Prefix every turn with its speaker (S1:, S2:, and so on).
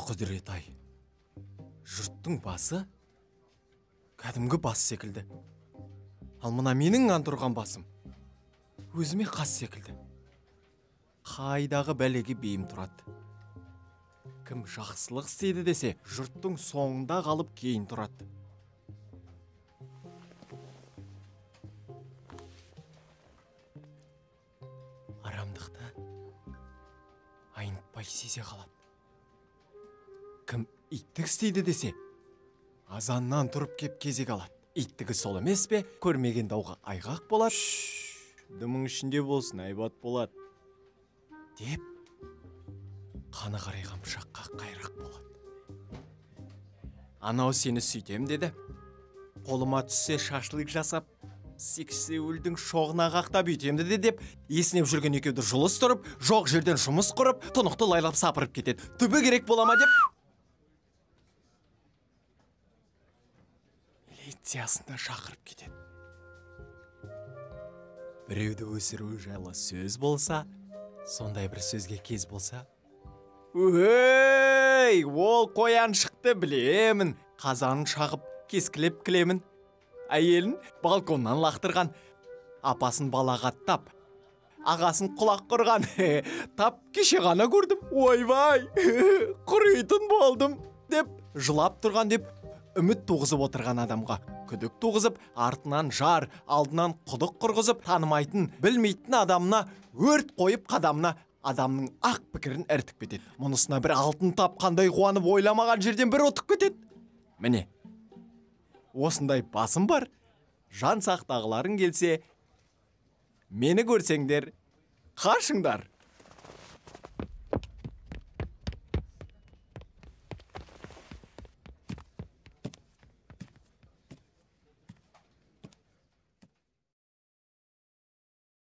S1: Құдірет-ай, жұрттың басы кәдімгі бас секілді. Ал мына менің антұрған басым өзіме қас секілді. Қайдағы бәлеге бейім тұрады. Кім жақсылық істеді десе, жұрттың соңында қалып кейін тұрады. Арамдықты айнытпай сезе қалады. Кім иттік істейді десе, азаннан тұрып кеп кезек алады. Иттігі сол емес пе, көрмеген дауға айғақ болады. Дымың ішінде болсын, айбат болады. Деп, қаны қарайған пышаққа қайрақ болады. Анау сені сүйтем деді. Қолыма түссе шашлық жасап, сексі өлдің шоғына қақтап үйтем деді деп, есінеп жүрген екеуді жұлыс тұрып, жоқ жерден жұмыс құрып, тұнықты лайлап сапырып кетеді. Түбі керек болама деп, милициясында шақырып кетеді. Біреуді өсіру жайлы сөз болса, сондай бір сөзге кез болса, «Өй, ол қоян шықты білемін, қазанын шағып, кескілеп кілемін». Әйелін балконнан лақтырған, апасын балағаттап, ағасын құлақ құрған. Тап кеше ғана көрдім, ойбай, құритын болдым, деп жылап тұрған деп, үміт туғызып отырған адамға күдік туғызып, артынан жар, алдынан құдық құрғызып, танымайтын, білмейтін адамына өрт қойып қадамына адамның ақ пікірін іртіп кетеді. Мұнысына бір алтын тапқандай қуанып ойламаған жерден бір отып кетеді. Міне, осындай басым бар. Жан сақтағыларың келсе, мені көрсеңдер, қашыңдар.